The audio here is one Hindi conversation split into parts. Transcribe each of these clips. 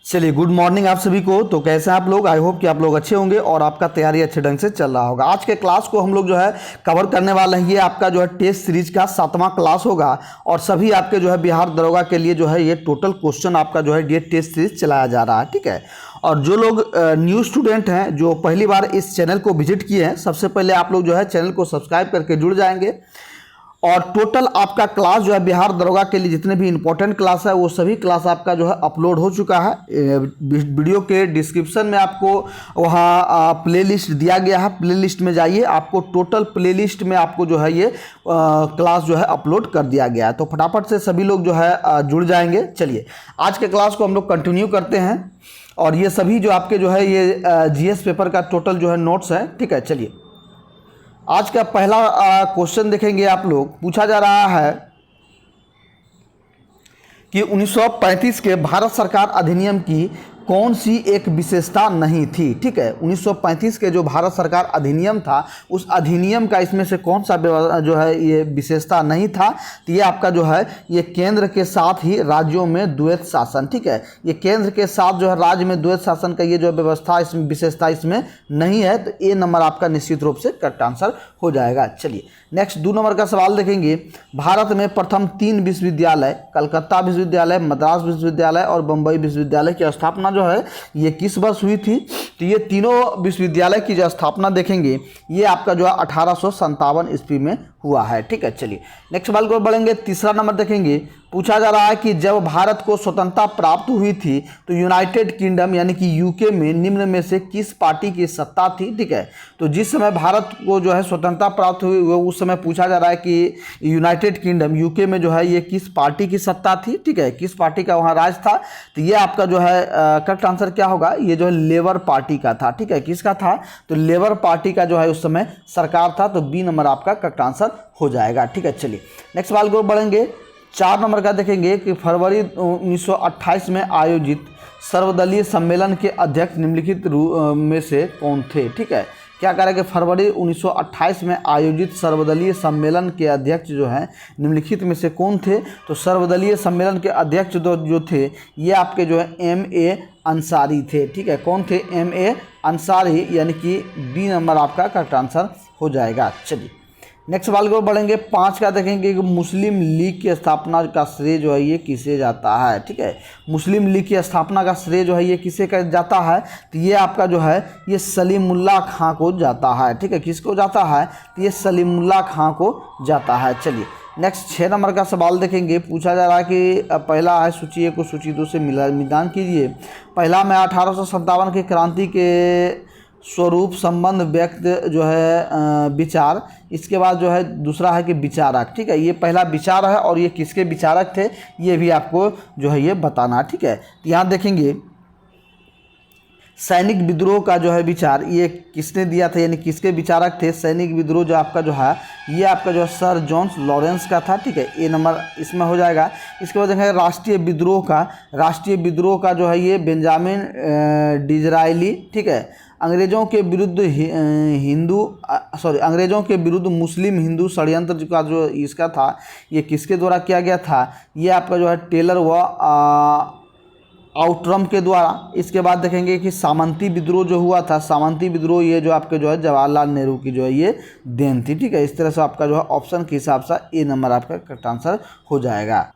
चलिए, गुड मॉर्निंग आप सभी को। तो कैसे हैं आप लोग? आई होप कि आप लोग अच्छे होंगे और आपका तैयारी अच्छे ढंग से चल रहा होगा। आज के क्लास को हम लोग जो है कवर करने वाले हैं। ये आपका जो है टेस्ट सीरीज का 7वां क्लास होगा और सभी आपके जो है बिहार दरोगा के लिए जो है ये टोटल क्वेश्चन आपका जो है ये टेस्ट सीरीज चलाया जा रहा है, ठीक है। और जो लोग न्यू स्टूडेंट हैं जो पहली बार इस चैनल को विजिट किए हैं, सबसे पहले आप लोग जो है चैनल को सब्सक्राइब करके जुड़ जाएंगे। और टोटल आपका क्लास जो है बिहार दरोगा के लिए जितने भी इंपॉर्टेंट क्लास है वो सभी क्लास आपका जो है अपलोड हो चुका है। वीडियो के डिस्क्रिप्शन में आपको वहाँ प्लेलिस्ट दिया गया है, प्लेलिस्ट में जाइए, आपको टोटल प्लेलिस्ट में आपको जो है ये क्लास जो है अपलोड कर दिया गया है। तो फटाफट से सभी लोग जो है जुड़ जाएंगे। चलिए, आज के क्लास को हम लोग कंटिन्यू करते हैं और ये सभी जो आपके जो है ये जीएस पेपर का टोटल जो है नोट्स है, ठीक है। चलिए, आज का पहला क्वेश्चन देखेंगे आप लोग। पूछा जा रहा है कि 1935 के भारत सरकार अधिनियम की कौन सी एक विशेषता नहीं थी, ठीक है। 1935 के जो भारत सरकार अधिनियम था उस अधिनियम का इसमें से कौन सा जो है ये विशेषता नहीं था। तो ये आपका जो है ये केंद्र के साथ ही राज्यों में द्वैत शासन, ठीक है। ये केंद्र के साथ जो है राज्य में द्वैत शासन का ये जो व्यवस्था इसमें विशेषता इसमें नहीं है। तो ए नंबर आपका निश्चित रूप से करेक्ट आंसर हो जाएगा। चलिए, नेक्स्ट 2 नंबर का सवाल देखेंगे। भारत में प्रथम 3 विश्वविद्यालय, कलकत्ता विश्वविद्यालय, मद्रास विश्वविद्यालय और बम्बई विश्वविद्यालय की स्थापना जो है ये किस वर्ष हुई थी। तो ये तीनों विश्वविद्यालय की जो स्थापना देखेंगे ये आपका जो है 1857 ईस्वी में हुआ है, ठीक है। चलिए, नेक्स्ट सवाल को बढ़ेंगे। तीसरा नंबर देखेंगे। पूछा जा रहा है कि जब भारत को स्वतंत्रता प्राप्त हुई थी तो यूनाइटेड किंगडम यानी कि यूके में निम्न में से किस पार्टी की सत्ता थी, ठीक है। तो जिस समय भारत को जो है स्वतंत्रता प्राप्त हुई वो उस समय पूछा जा रहा है कि यूनाइटेड किंगडम यूके में जो है ये किस पार्टी की सत्ता थी, ठीक है, किस पार्टी का वहाँ राज था। तो ये आपका जो है करेक्ट आंसर क्या होगा, ये जो है लेबर पार्टी का था, ठीक है। किसका था? तो लेबर पार्टी का जो है उस समय सरकार था। तो बी नंबर आपका करेक्ट आंसर हो जाएगा, ठीक है। चलिए, नेक्स्ट सवाल को बढ़ेंगे। 4 नंबर का देखेंगे कि फरवरी 1928 में आयोजित सर्वदलीय सम्मेलन के अध्यक्ष निम्नलिखित में से कौन थे, ठीक है। क्या कह रहा है कि फरवरी 1928 में आयोजित सर्वदलीय सम्मेलन के अध्यक्ष जो हैं निम्नलिखित में से कौन थे। तो सर्वदलीय सम्मेलन के अध्यक्ष जो थे ये आपके जो है M.A. अंसारी थे, ठीक है। कौन थे? M.A. अंसारी, यानी कि बी नंबर आपका करेक्ट आंसर हो जाएगा। चलिए, नेक्स्ट सवाल को बढ़ेंगे। 5 का देखेंगे कि मुस्लिम लीग की स्थापना का श्रेय जो है ये किसे जाता है, ठीक है। मुस्लिम लीग की स्थापना का श्रेय जो है ये किसे जाता है। तो ये आपका जो है ये सलीमुल्लाह खां को जाता है, ठीक है। किसको जाता है? तो ये सलीमुल्लाह खां को जाता है। चलिए, नेक्स्ट 6 नंबर का सवाल देखेंगे। पूछा जा रहा है कि पहला है सूची 1 को सूची 2 से मिलान कीजिए। पहला में 1857 की क्रांति के स्वरूप संबंध व्यक्त जो है विचार, इसके बाद जो है दूसरा है कि विचारक, ठीक है। ये पहला विचार है और ये किसके विचारक थे ये भी आपको जो है ये बताना, ठीक है। तो यहाँ देखेंगे सैनिक विद्रोह का जो है विचार ये किसने दिया था, यानी किसके विचारक थे। सैनिक विद्रोह जो आपका जो है ये आपका जो है सर जॉन लॉरेंस का था, ठीक है। ए नंबर इसमें हो जाएगा। इसके बाद देखेंगे राष्ट्रीय विद्रोह का जो है ये बेंजामिन डिज़रायली, ठीक है। अंग्रेज़ों के विरुद्ध मुस्लिम हिंदू षड्यंत्र का जो इसका था ये किसके द्वारा किया गया था। ये आपका जो है टेलर व आउटरम के द्वारा। इसके बाद देखेंगे कि सामंती विद्रोह जो हुआ था, सामंती विद्रोह ये जो आपके जो है जवाहरलाल नेहरू की जो है ये देन थी, ठीक है। इस तरह से आपका जो है ऑप्शन के हिसाब से ए नंबर आपका करेक्ट आंसर हो जाएगा।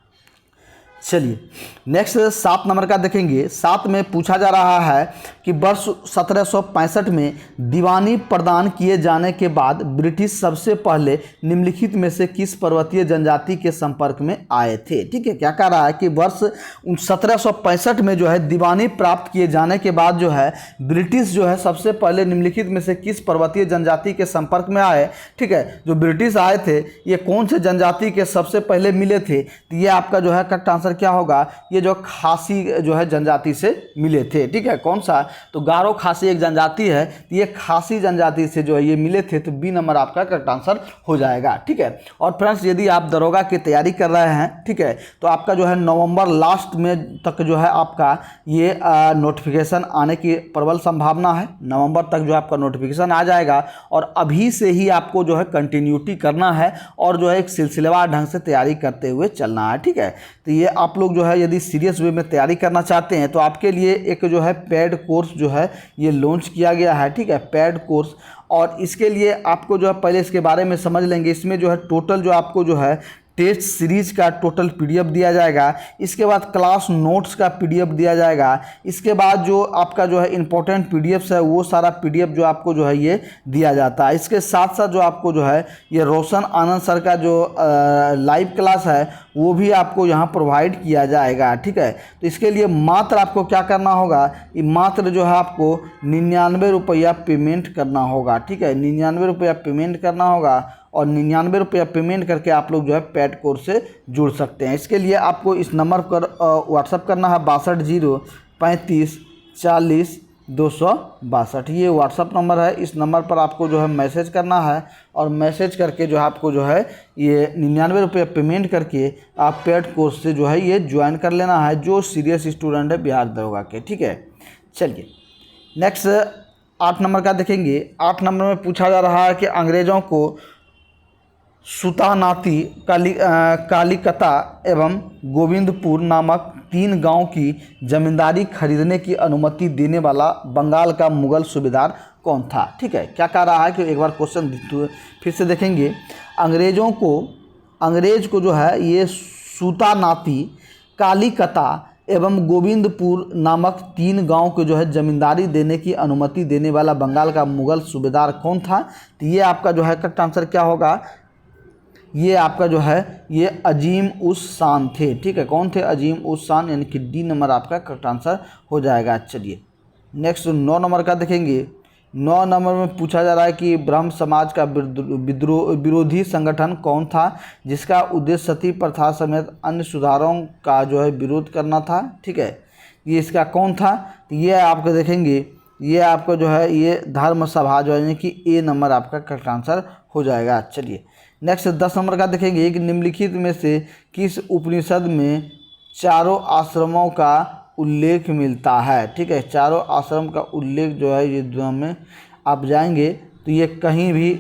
चलिए, नेक्स्ट 7 नंबर का देखेंगे। 7 में पूछा जा रहा है कि वर्ष 1765 में दीवानी प्रदान किए जाने के बाद ब्रिटिश सबसे पहले निम्नलिखित में से किस पर्वतीय जनजाति के संपर्क में आए थे, ठीक है। क्या कह रहा है कि वर्ष 1765 में जो है दीवानी प्राप्त किए जाने के बाद जो है ब्रिटिश जो है सबसे पहले निम्नलिखित में से किस पर्वतीय जनजाति के संपर्क में आए, ठीक है। जो ब्रिटिश आए थे ये कौन से जनजाति के सबसे पहले मिले थे। तो ये आपका जो है करेक्ट आंसर क्या होगा, ये जो खासी जो है जनजाति से मिले थे, ठीक है। कौन सा? तो गारो खासी एक जनजाति है, तो ये खासी जनजाति से जो है ये मिले थे। तो बी नंबर आपका करेक्ट आंसर हो जाएगा, ठीक है। और फ्रेंड्स यदि आप दरोगा की तैयारी कर रहे हैं, ठीक है, तो आपका जो है नवंबर लास्ट में तक जो है आपका ये नोटिफिकेशन आने की प्रबल संभावना है। नवंबर तक जो आपका नोटिफिकेशन आ जाएगा और अभी से ही आपको जो है कंटिन्यूटी करना है और जो है एक सिलसिलेवार ढंग से तैयारी करते हुए चलना है, ठीक है। तो ये आप लोग जो है यदि सीरियस वे में तैयारी करना चाहते हैं तो आपके लिए एक जो है पेड कोर्स जो है ये लॉन्च किया गया है, ठीक है, पेड कोर्स। और इसके लिए आपको जो है पहले इसके बारे में समझ लेंगे। इसमें जो है टोटल जो आपको जो है टेस्ट सीरीज का टोटल पीडीएफ दिया जाएगा, इसके बाद क्लास नोट्स का पीडीएफ दिया जाएगा, इसके बाद जो आपका जो है इंपॉर्टेंट पीडीएफ्स है वो सारा पीडीएफ जो आपको जो है ये दिया जाता है। इसके साथ साथ जो आपको जो है ये रोशन आनंद सर का जो लाइव क्लास है वो भी आपको यहाँ प्रोवाइड किया जाएगा, ठीक है। तो इसके लिए मात्र आपको क्या करना होगा, ये मात्र जो है आपको 99 रुपया पेमेंट करना होगा, ठीक है, 99 रुपया पेमेंट करना होगा और 99 रुपया पेमेंट करके आप लोग जो है पेड कोर्स से जुड़ सकते हैं। इसके लिए आपको इस नंबर पर व्हाट्सअप करना है 62 035 40 262, ये व्हाट्सअप नंबर है। इस नंबर पर आपको जो है मैसेज करना है और मैसेज करके जो है आपको जो है ये 99 रुपये पेमेंट करके आप पेड कोर्स से जो है ये ज्वाइन कर लेना है, जो सीरियस स्टूडेंट है बिहार दरोगा के, ठीक है। चलिए नेक्स्ट 8 नंबर का देखेंगे। 8 नंबर में पूछा जा रहा है कि अंग्रेज़ों को सुतानाती, कालिकता एवं गोविंदपुर नामक 3 गांव की जमींदारी खरीदने की अनुमति देने वाला बंगाल का मुगल सूबेदार कौन था, ठीक है। क्या कह रहा है कि एक बार क्वेश्चन फिर से देखेंगे। अंग्रेज को जो है ये सुतानाती, कालिकता एवं गोविंदपुर नामक 3 गांव के जो है जमींदारी देने की अनुमति देने वाला बंगाल का मुगल सूबेदार कौन था। तो ये आपका जो है करेक्ट आंसर क्या होगा, ये आपका जो है ये अजीम उस शान थे, ठीक है। कौन थे, अजीम उस शान, यानी कि डी नंबर आपका करेक्ट आंसर हो जाएगा। चलिए नेक्स्ट 9 नंबर का देखेंगे। 9 नंबर में पूछा जा रहा है कि ब्रह्म समाज का विरोधी संगठन कौन था जिसका उद्देश्य सती प्रथा समेत अन्य सुधारों का जो है विरोध करना था, ठीक है। ये इसका कौन था, तो ये आपको देखेंगे, ये आपका जो है ये धर्म सभा जो है, यानी कि ए नंबर आपका करेक्ट आंसर हो जाएगा। चलिए नेक्स्ट 10 नंबर का देखेंगे कि निम्नलिखित में से किस उपनिषद में चारों आश्रमों का उल्लेख मिलता है, ठीक है। चारों आश्रम का उल्लेख जो है ये जो में आप जाएंगे तो ये कहीं भी,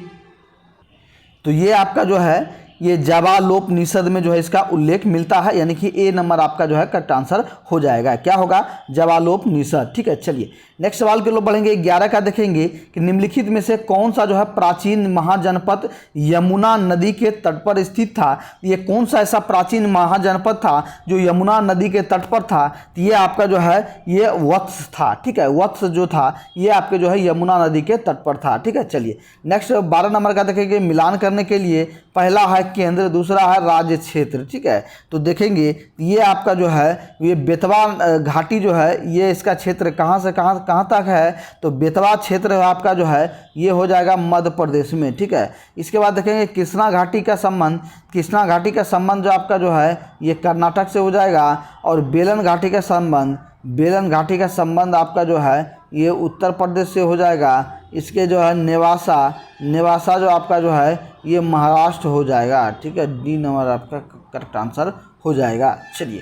तो ये आपका जो है ये जाबालोपनिषद में जो है इसका उल्लेख मिलता है, यानी कि ए नंबर आपका जो है करेक्ट आंसर हो जाएगा। क्या होगा, जाबालोपनिषद, ठीक है। चलिए नेक्स्ट सवाल के लोग बढ़ेंगे। 11 का देखेंगे कि निम्नलिखित में से कौन सा जो है प्राचीन महाजनपद यमुना नदी के तट पर स्थित था। ये कौन सा ऐसा प्राचीन महाजनपद था जो यमुना नदी के तट पर था, तो ये आपका जो है ये वत्स था, ठीक है। वत्स जो था ये आपके जो है यमुना नदी के तट पर था, ठीक है। चलिए नेक्स्ट 12 नंबर का देखेंगे। मिलान करने के लिए पहला है केंद्र, दूसरा है राज्य क्षेत्र, ठीक है। तो देखेंगे ये आपका जो है ये बेतवा घाटी जो है ये इसका क्षेत्र कहाँ से कहाँ तक है, तो बेतवा क्षेत्र आपका जो है ये हो जाएगा मध्य प्रदेश में, ठीक है। इसके बाद देखेंगे कृष्णा घाटी का संबंध, कृष्णा घाटी का संबंध जो आपका जो है ये कर्नाटक से हो जाएगा। और बेलन घाटी का संबंध, बेलन घाटी का संबंध आपका जो है ये उत्तर प्रदेश से हो जाएगा। इसके जो है नेवासा जो आपका जो है ये महाराष्ट्र हो जाएगा, ठीक है। डी नंबर आपका करेक्ट आंसर हो जाएगा। चलिए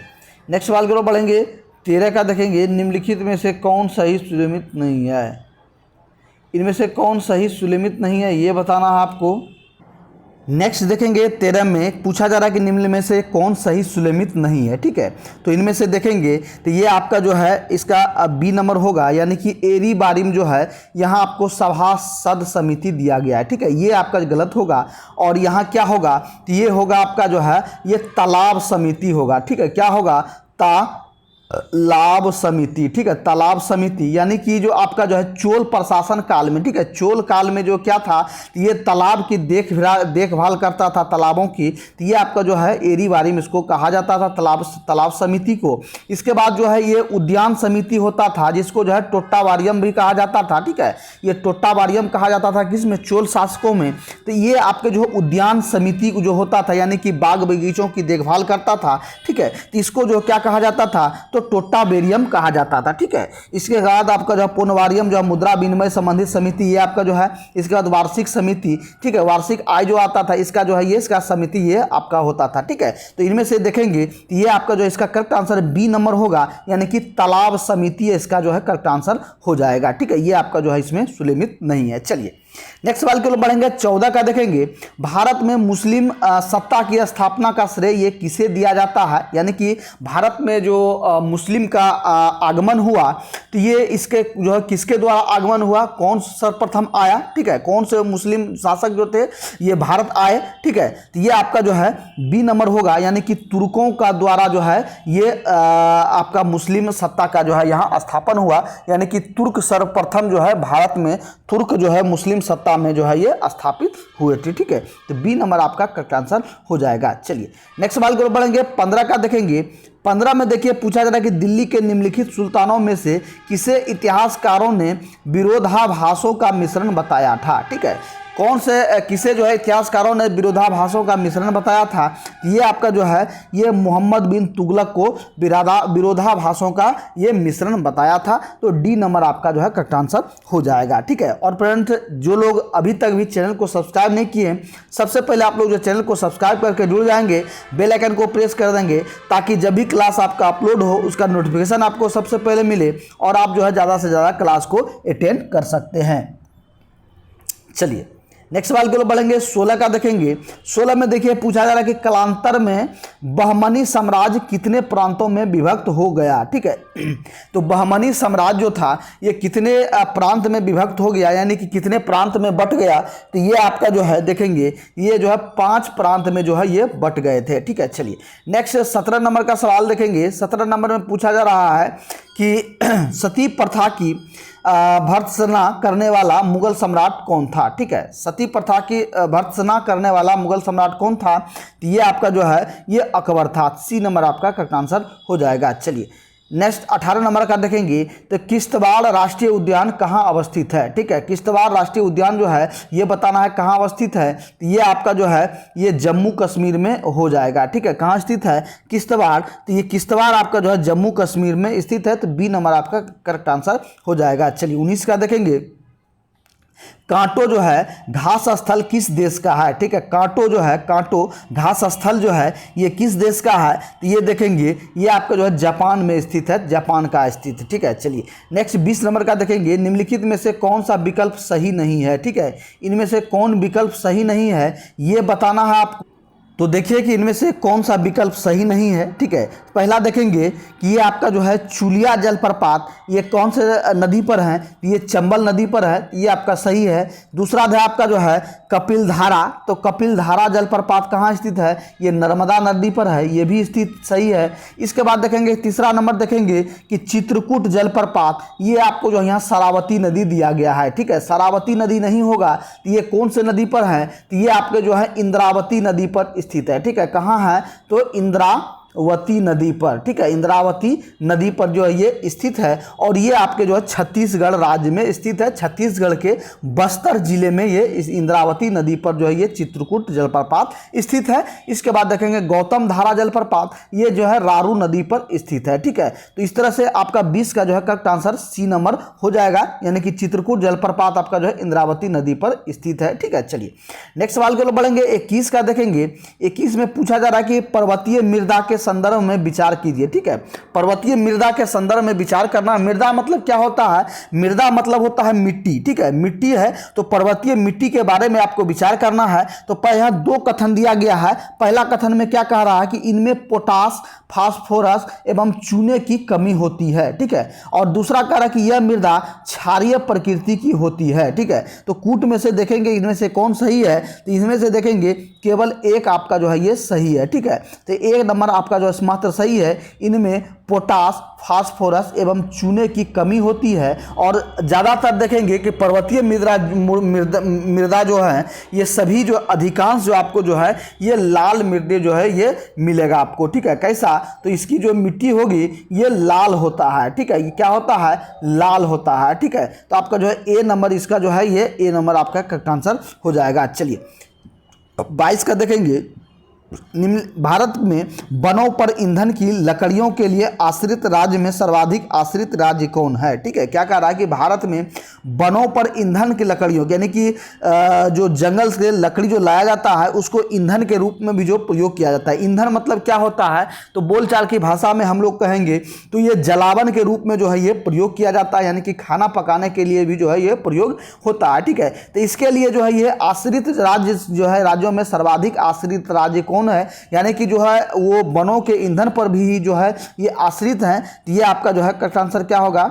नेक्स्ट सवाल की ओर बढ़ेंगे। 13 का देखेंगे। निम्नलिखित में से कौन सही सुलेमित नहीं है, इनमें से कौन सही सुलेमित नहीं है ये बताना है आपको। नेक्स्ट देखेंगे 13 में पूछा जा रहा है कि निम्न में से कौन सही सुलेमित नहीं है, ठीक है। तो इनमें से देखेंगे तो ये आपका जो है इसका बी नंबर होगा, यानी कि एरी बारिम जो है यहाँ आपको सभासद समिति दिया गया है, ठीक है। ये आपका गलत होगा। और यहाँ क्या होगा, तो ये होगा आपका जो है ये तालाब समिति होगा, ठीक है। क्या होगा, तालाब समिति, ठीक है। तालाब समिति यानी कि जो आपका जो है चोल प्रशासन काल में, ठीक है, चोल काल में जो क्या था, ये तालाब की देखभाल करता था तालाबों की, तो ये आपका जो है एरी बारिम इसको कहा जाता था, तालाब समिति को। इसके बाद जो है ये उद्यान समिति होता था जिसको जो है टोट्टावारियम भी कहा जाता था, ठीक है। ये टोट्टावारियम कहा जाता था किसमें, चोल शासकों में। तो ये आपके जो उद्यान समिति जो होता था यानी कि बाग बगीचों की देखभाल करता था, ठीक है। तो इसको जो क्या कहा जाता था, तो टोट्टावेरियम कहा जाता था, ठीक है। इसके बाद आपका जो पोनवारियम जो है मुद्रा विनिमय संबंधित समिति ये आपका जो है। इसके बाद वार्षिक समिति, ठीक है, वार्षिक आय जो आता था इसका जो है ये इसका समिति ये आपका होता था, ठीक है। तो इनमें से देखेंगे तो ये आपका जो इसका करेक्ट आंसर बी नंबर होगा, यानी कि तालाब समिति इसका जो है करेक्ट आंसर हो जाएगा, ठीक है। ये आपका जो है इसमें सुलेमित नहीं है। चलिए नेक्स्ट सवाल की ओर बढ़ेंगे, 14 का देखेंगे, भारत में मुस्लिम सत्ता की स्थापना का श्रेय ये किसे दिया जाता है, यानी कि भारत में जो मुस्लिम का आगमन हुआ तो ये इसके जो है किसके द्वारा आगमन हुआ, कौन सर्वप्रथम आया, ठीक है, कौन से मुस्लिम शासक जो थे ये भारत आए, ठीक है, तो ये आपका जो है बी नंबर होगा, यानी कि तुर्कों का द्वारा जो है ये आपका मुस्लिम सत्ता का जो है यहाँ स्थापन हुआ, यानी कि तुर्क सर्वप्रथम जो है भारत में तुर्क जो है मुस्लिम सत्ता में जो है ये स्थापित हुए थे, ठीक है, तो बी नंबर आपका करेक्ट आंसर हो जाएगा। चलिए नेक्स्ट सवाल की ओर बढ़ेंगे, 15 का देखेंगे, 15 में देखिए पूछा जा रहा है कि दिल्ली के निम्नलिखित सुल्तानों में से किसे इतिहासकारों ने विरोधाभासों का मिश्रण बताया था, ठीक है, कौन से किसे जो है इतिहासकारों ने विरोधाभासों का मिश्रण बताया था, ये आपका जो है ये मोहम्मद बिन तुगलक को विरोधाभासों का ये मिश्रण बताया था, तो डी नंबर आपका जो है करेक्ट आंसर हो जाएगा, ठीक है। और फ्रेंड्स जो लोग अभी तक भी चैनल को सब्सक्राइब नहीं किए, सबसे पहले आप लोग जो चैनल को सब्सक्राइब करके जुड़ जाएंगे, बेल आइकन को प्रेस कर देंगे ताकि जब भी क्लास आपका अपलोड हो उसका नोटिफिकेशन आपको सबसे पहले मिले और आप जो है ज़्यादा से ज़्यादा क्लास को अटेंड कर सकते हैं। चलिए नेक्स्ट सवाल की ओर बढ़ेंगे, 16 का देखेंगे, 16 में देखिए पूछा जा रहा है कि कालांतर में बहमनी साम्राज्य कितने प्रांतों में विभक्त हो गया, ठीक है, तो बहमनी साम्राज्य जो था ये कितने प्रांत में विभक्त हो गया, यानी कि कितने प्रांत में बट गया, तो ये आपका जो है देखेंगे ये जो है 5 प्रांत में जो है ये बट गए थे, ठीक है। चलिए नेक्स्ट 17 नंबर का सवाल देखेंगे, 17 नंबर में पूछा जा रहा है कि सती प्रथा की भर्त्सना करने वाला मुगल सम्राट कौन था, ठीक है, सती प्रथा की भर्त्सना करने वाला मुगल सम्राट कौन था, तो ये आपका जो है ये अकबर था, सी नंबर आपका करेक्ट आंसर हो जाएगा। चलिए नेक्स्ट 18 नंबर का देखेंगे, तो किश्तवाड़ राष्ट्रीय उद्यान कहाँ अवस्थित है, ठीक है, किश्तवाड़ राष्ट्रीय उद्यान जो है ये बताना है कहाँ अवस्थित है, तो ये आपका जो है ये जम्मू कश्मीर में हो जाएगा, ठीक है, कहाँ स्थित है किश्तवाड़, तो ये किश्तवाड़ आपका जो है जम्मू कश्मीर में स्थित है, तो बी नंबर आपका करेक्ट आंसर हो जाएगा। चलिए 19 का देखेंगे, कांटो जो है घास स्थल किस देश का है, ठीक है, कांटो जो है कांटो घास स्थल जो है ये किस देश का है, तो ये देखेंगे ये आपका जो है जापान में स्थित है, जापान का स्थित, ठीक है। चलिए नेक्स्ट 20 नंबर का देखेंगे, निम्नलिखित में से कौन सा विकल्प सही नहीं है, ठीक है, इनमें से कौन विकल्प सही नहीं है ये बताना है आपको, तो देखिए कि इनमें से कौन सा विकल्प सही नहीं है, ठीक है। पहला देखेंगे कि ये आपका जो है चुलिया जलप्रपात ये कौन से नदी पर है, ये चंबल नदी पर है, ये आपका सही है। दूसरा है आपका जो है कपिलधारा, तो कपिलधारा जलप्रपात कहाँ स्थित है, ये नर्मदा नदी पर है, ये भी स्थित सही है। इसके बाद देखेंगे तीसरा नंबर देखेंगे कि चित्रकूट जलप्रपात ये आपको जो यहाँ शरावती नदी दिया गया है, ठीक है, शरावती नदी नहीं होगा, तो ये कौन से नदी पर है, तो ये आपके जो है इंद्रावती नदी पर स्थित है, ठीक है, कहाँ है, तो इंद्रावती नदी पर, ठीक है, इंद्रावती नदी पर जो है ये स्थित है, और ये आपके जो है छत्तीसगढ़ राज्य में स्थित है, छत्तीसगढ़ के बस्तर जिले में ये इस इंद्रावती नदी पर जो है ये चित्रकूट जलप्रपात स्थित है। इसके बाद देखेंगे गौतम धारा जलप्रपात ये जो है रारू नदी पर स्थित है, ठीक है, तो इस तरह से आपका 20 का जो है करेक्ट आंसर सी नंबर हो जाएगा, यानी कि चित्रकूट जलप्रपात आपका जो है इंद्रावती नदी पर स्थित है, ठीक है। चलिए नेक्स्ट सवाल के लिए बढ़ेंगे, 21 का देखेंगे, 21 में पूछा जा रहा है कि पर्वतीय मृदा के संदर्भ में विचार कीजिए, ठीक है, पर्वतीय मृदा के संदर्भ में विचार करना। मृदा मतलब क्या होता है, मृदा मतलब होता है मिट्टी, ठीक है, मिट्टी है, तो पर्वतीय मिट्टी के बारे में आपको विचार करना है। तो यहाँ 2 कथन दिया गया है, पहला कथन में क्या कह रहा है कि इनमें पोटास फास्फोरस एवं चूने की कमी होती है, ठीक है, और दूसरा कह रहा है कि यह मृदा क्षारीय प्रकृति की होती है, ठीक है। तो कूट में से देखेंगे इनमें से कौन सही है, तो इसमें से देखेंगे केवल एक आपका जो है ये सही है, ठीक है, तो 1 नंबर आपका जो मात्र सही है, इनमें पोटास फास्फोरस एवं चूने की कमी होती है। और ज़्यादातर देखेंगे कि पर्वतीय मृदा जो है ये सभी जो अधिकांश जो आपको जो है ये लाल मृदे जो है ये मिलेगा आपको, ठीक है, कैसा, तो इसकी जो मिट्टी होगी ये लाल होता है, ठीक है, ये क्या होता है, लाल होता है, ठीक है, तो आपका जो है ए नंबर इसका जो है ये ए नंबर आपका करेक्ट आंसर हो जाएगा। चलिए 22 का देखेंगे, भारत में वनों पर ईंधन की लकड़ियों के लिए आश्रित राज्य में सर्वाधिक आश्रित राज्य कौन है? ठीक है, क्या कह रहा है कि भारत में वनों पर ईंधन की लकड़ियों यानी कि जो जंगल से लकड़ी जो लाया जाता है उसको ईंधन के रूप में भी जो प्रयोग किया जाता है। ईंधन मतलब क्या होता है, तो बोलचाल की भाषा में हम लोग कहेंगे तो ये जलावन के रूप में जो है ये प्रयोग किया जाता है, यानी कि खाना पकाने के लिए भी जो है ये प्रयोग होता है। ठीक है, तो इसके लिए जो है ये आश्रित राज्य जो है, राज्यों में सर्वाधिक आश्रित राज्य कौन है, यानी कि जो है वो वनों के ईंधन पर भी जो है ये आश्रित हैं। तो ये आपका जो है करेक्ट आंसर क्या होगा?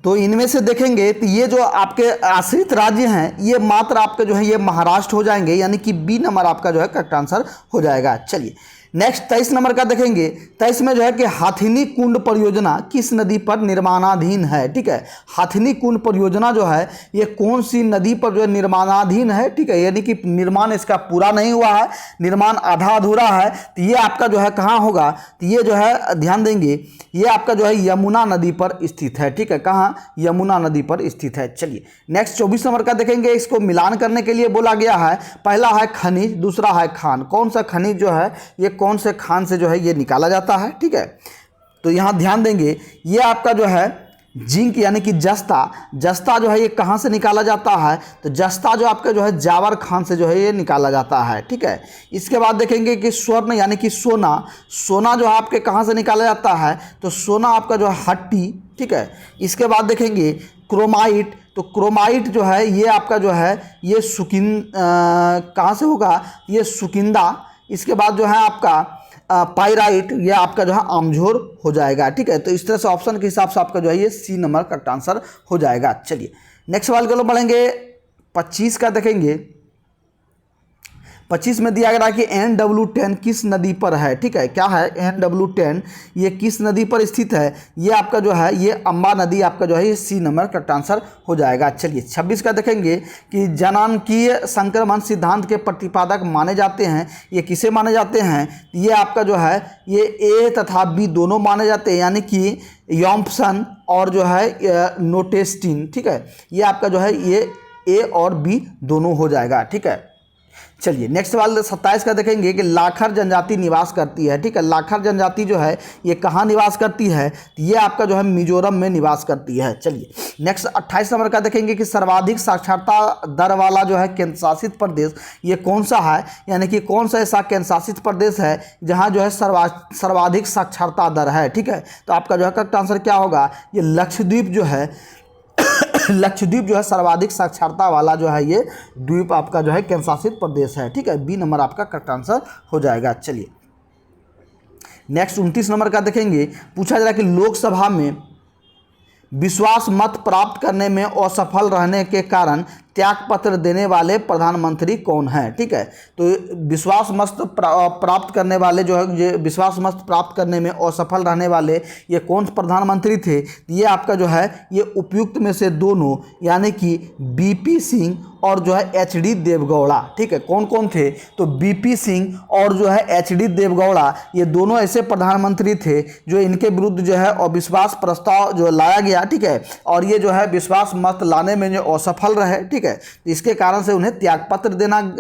तो इनमें से देखेंगे तो ये जो आपके आश्रित राज्य हैं ये मात्र आपके जो है ये महाराष्ट्र हो जाएंगे, यानी कि बी नंबर आपका जो है करेक्ट आंसर हो जाएगा। चलिए नेक्स्ट 23 नंबर का देखेंगे। 23 में जो है कि हाथिनी कुंड परियोजना किस नदी पर निर्माणाधीन है? ठीक है, हाथिनी कुंड परियोजना जो है ये कौन सी नदी पर जो है निर्माणाधीन है? ठीक है, यानी कि निर्माण इसका पूरा नहीं हुआ है, निर्माण आधा अधूरा है। तो ये आपका जो है कहाँ होगा? तो ये जो है ध्यान देंगे ये आपका जो है यमुना नदी पर स्थित है। ठीक है, कहाँ? यमुना नदी पर स्थित है। चलिए नेक्स्ट 24 नंबर का देखेंगे। इसको मिलान करने के लिए बोला गया है, पहला है खनिज, दूसरा है खान। कौन सा खनिज जो है ये कौन से खान से जो है ये निकाला जाता है? ठीक है, तो यहाँ ध्यान देंगे ये आपका जो है जिंक यानी कि जस्ता, जस्ता जो है ये कहाँ से निकाला जाता है? तो जस्ता जो आपका जो है जावर खान से जो है ये निकाला जाता है। ठीक है, इसके बाद देखेंगे कि स्वर्ण यानी कि सोना, सोना जो है आपके कहाँ से निकाला जाता है? तो सोना आपका जो है हट्टी। ठीक है, इसके बाद देखेंगे क्रोमाइट, तो क्रोमाइट जो है ये आपका जो है ये कहाँ से होगा? ये सुकिंदा। इसके बाद जो है आपका पाइराइट, ये आपका जो है आमझोर हो जाएगा। ठीक है, तो इस तरह से ऑप्शन के हिसाब से आपका जो है ये सी नंबर करेक्ट आंसर हो जाएगा। चलिए नेक्स्ट सवाल के लोग बढ़ेंगे। 25 का देखेंगे। 25 में दिया गया कि NW10 किस नदी पर है? ठीक है, क्या है NW10 ये किस नदी पर स्थित है? ये आपका जो है ये अम्बा नदी आपका जो है ये सी नंबर करेक्ट आंसर हो जाएगा। चलिए 26 का देखेंगे कि जनांकीय संक्रमण सिद्धांत के प्रतिपादक माने जाते हैं, ये किसे माने जाते हैं? ये आपका जो है ये ए तथा बी दोनों माने जाते हैं, यानी कि यॉम्पसन और जो है नोटेस्टिन। ठीक है, ये आपका जो है ये ए और बी दोनों हो जाएगा। ठीक है, चलिए नेक्स्ट सवाल 27 का देखेंगे कि लाखर जनजाति निवास करती है। ठीक है, लाखर जनजाति जो है ये कहाँ निवास करती है? ये आपका जो है मिजोरम में निवास करती है। चलिए नेक्स्ट 28 नंबर का देखेंगे कि सर्वाधिक साक्षरता दर वाला जो है केंद्र शासित प्रदेश ये कौन सा है, यानी कि कौन सा ऐसा केंद्र शासित प्रदेश है जहाँ जो है सर्वाधिक साक्षरता दर है? ठीक है, तो आपका जो है करेक्ट आंसर क्या होगा? ये लक्षद्वीप जो है लक्षद्वीप जो है सर्वाधिक साक्षरता वाला जो है ये द्वीप आपका जो है केंद्र शासित प्रदेश है। ठीक है, बी नंबर आपका करेक्ट आंसर हो जाएगा। चलिए नेक्स्ट 29 नंबर का देखेंगे। पूछा जा रहा है कि लोकसभा में विश्वास मत प्राप्त करने में असफल रहने के कारण त्यागपत्र देने वाले प्रधानमंत्री कौन है? ठीक है, तो विश्वास मत प्राप्त करने वाले जो है विश्वास मत प्राप्त करने में असफल रहने वाले ये कौन प्रधानमंत्री थे? ये आपका जो है ये उपयुक्त में से दोनों, यानी कि बीपी सिंह और जो है एचडी देवगौड़ा। ठीक है, कौन कौन थे? तो बीपी सिंह और जो है एचडी देवगौड़ा ये दोनों ऐसे प्रधानमंत्री थे जो इनके विरुद्ध जो है अविश्वास प्रस्ताव जो लाया गया। ठीक है, और ये जो है विश्वास मत लाने में जो असफल रहे। ठीक है, तो इसके कारण से उन्हें त्यागपत्र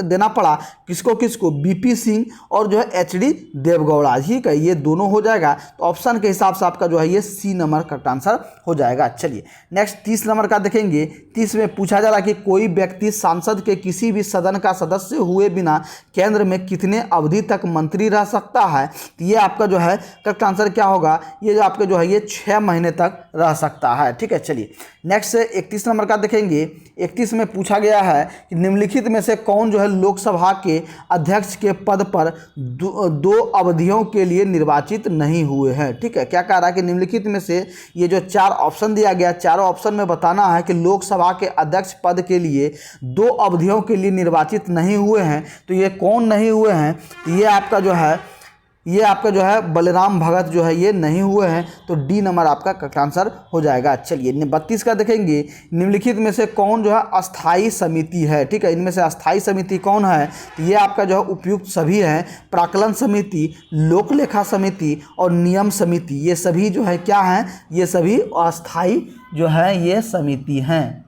देना पड़ा। किसको किसको? बीपी सिंह और जो है एचडी देवगौड़ा। ठीक है, ये दोनों हो जाएगा। तो ऑप्शन के हिसाब से आपका जो है ये सी नंबर करेक्ट आंसर हो जाएगा। चलिए नेक्स्ट 30 नंबर का देखेंगे। 30 में पूछा जा रहा है कि कोई व्यक्ति सांसद के किसी भी सदन का सदस्य हुए बिना केंद्र में कितने अवधि तक मंत्री रह सकता है? तो ये आपका जो है करेक्ट आंसर क्या होगा? ये जो आपका जो है ये 6 महीने तक रह सकता है। ठीक है, चलिए नेक्स्ट 31 नंबर का देखेंगे। 31 में पूछा गया है कि निम्नलिखित में से कौन जो है लोकसभा के अध्यक्ष के पद पर दो अवधियों के लिए निर्वाचित नहीं हुए हैं? ठीक है, क्या कह रहा है कि निम्नलिखित में से ये जो 4 ऑप्शन दिया गया, चारों ऑप्शन में बताना है कि लोकसभा के अध्यक्ष पद के लिए 2 अवधियों के लिए निर्वाचित नहीं हुए हैं। तो ये कौन नहीं हुए हैं? ये आपका जो है बलराम भगत जो है ये नहीं हुए हैं। तो डी नंबर आपका करेक्ट आंसर हो जाएगा। चलिए 32 का देखेंगे। निम्नलिखित में से कौन जो है अस्थाई समिति है? ठीक है, इनमें से अस्थाई समिति कौन है? तो ये आपका जो है उपयुक्त सभी हैं। प्राक्कलन समिति, लोकलेखा समिति और नियम समिति, ये सभी जो है क्या हैं? ये सभी अस्थाई जो है ये समिति हैं।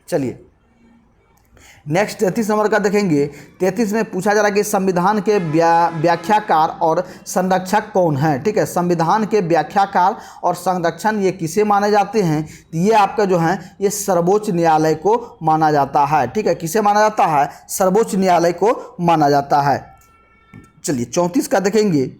चलिए नेक्स्ट 33 नंबर का देखेंगे। 33 में पूछा जा रहा है कि संविधान के व्याख्याकार और संरक्षक कौन है। ठीक है, संविधान के व्याख्याकार और संरक्षण ये किसे माने जाते हैं? तो ये आपका जो है ये सर्वोच्च न्यायालय को माना जाता है। ठीक है, किसे माना जाता है? सर्वोच्च न्यायालय को माना जाता है। चलिए 34 का देखेंगे।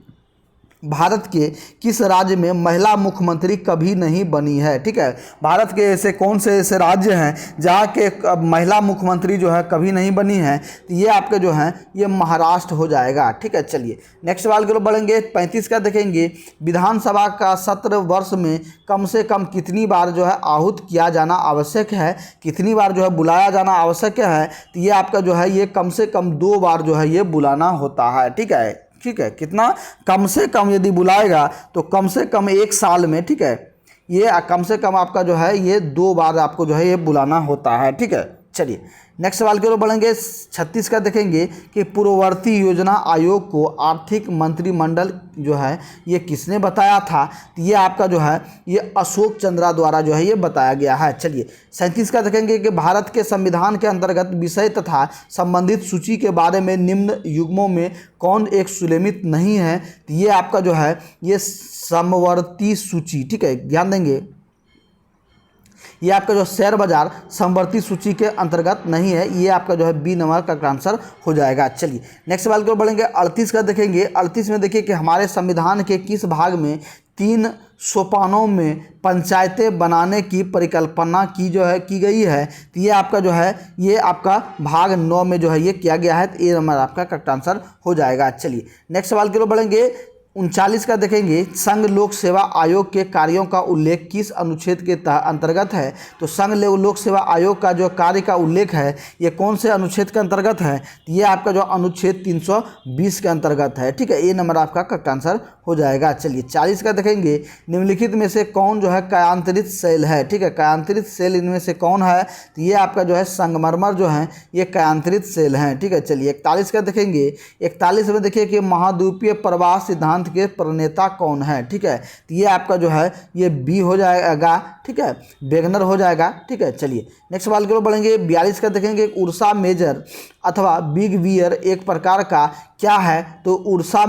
भारत के किस राज्य में महिला मुख्यमंत्री कभी नहीं बनी है? ठीक है, भारत के ऐसे कौन से ऐसे राज्य हैं जहाँ के महिला मुख्यमंत्री जो है कभी नहीं बनी है? तो ये आपके जो है ये महाराष्ट्र हो जाएगा। ठीक है, चलिए नेक्स्ट सवाल की ओर बढ़ेंगे। 35 का देखेंगे। विधानसभा का सत्र वर्ष में कम से कम कितनी बार जो है आहूत किया जाना आवश्यक है? कितनी बार जो है बुलाया जाना आवश्यक है? तो ये आपका जो है ये कम से कम 2 बार जो है ये बुलाना होता है। ठीक है, ठीक है, कितना? कम से कम यदि बुलाएगा तो कम से कम 1 साल में, ठीक है, ये कम से कम आपका जो है ये 2 बार आपको जो है ये बुलाना होता है। ठीक है, चलिए नेक्स्ट सवाल की ओर बढ़ेंगे। 36 का देखेंगे कि पूर्ववर्ती योजना आयोग को आर्थिक मंत्रिमंडल जो है ये किसने बताया था? तो ये आपका जो है ये अशोक चंद्रा द्वारा जो है ये बताया गया है। चलिए 37 का देखेंगे कि भारत के संविधान के अंतर्गत विषय तथा संबंधित सूची के बारे में निम्न युग्मों में कौन एक सुलेमित नहीं है? तो ये आपका जो है ये समवर्ती सूची। ठीक है, ध्यान देंगे, ये आपका जो शेयर बाजार समवर्ती सूची के अंतर्गत नहीं है। ये आपका जो है बी नंबर का आंसर हो जाएगा। चलिए नेक्स्ट सवाल की ओर बढ़ेंगे। 38 का देखेंगे। 38 में देखिए कि हमारे संविधान के किस भाग में 3 सोपानों में पंचायतें बनाने की परिकल्पना की गई है? तो ये आपका जो है ये आपका भाग 9 में जो है ये किया गया है। तो ए नंबर आपका करेक्ट आंसर हो जाएगा। चलिए नेक्स्ट सवाल की ओर बढ़ेंगे। 39 का देखेंगे। संघ लोक सेवा आयोग के कार्यों का उल्लेख किस अनुच्छेद के अंतर्गत है? तो संघ लोक सेवा आयोग का जो कार्य का उल्लेख है ये कौन से अनुच्छेद के अंतर्गत है? ये आपका जो अनुच्छेद 320 के अंतर्गत है। ठीक है, ये नंबर आपका करेक्ट आंसर हो जाएगा। चलिए 40 का देखेंगे। निम्नलिखित में से कौन जो है कायांतरित सेल है? ठीक है, कायांतरित सेल इनमें से कौन है? तो ये आपका जो है संगमरमर जो है ये कायांतरित सेल हैं। ठीक है, चलिए 41 का देखेंगे। 41 में देखिए कि महाद्वीपीय प्रवास सिद्धांत के प्रणेता कौन है? ठीक है, तो ये आपका जो है ये बी हो जाएगा। ठीक है, वेगनर हो जाएगा। ठीक है, चलिए नेक्स्ट सवाल की ओर बढ़ेंगे। 42 का देखेंगे। उर्सा मेजर अथवा बिग बियर एक प्रकार का क्या है? तो उर्सा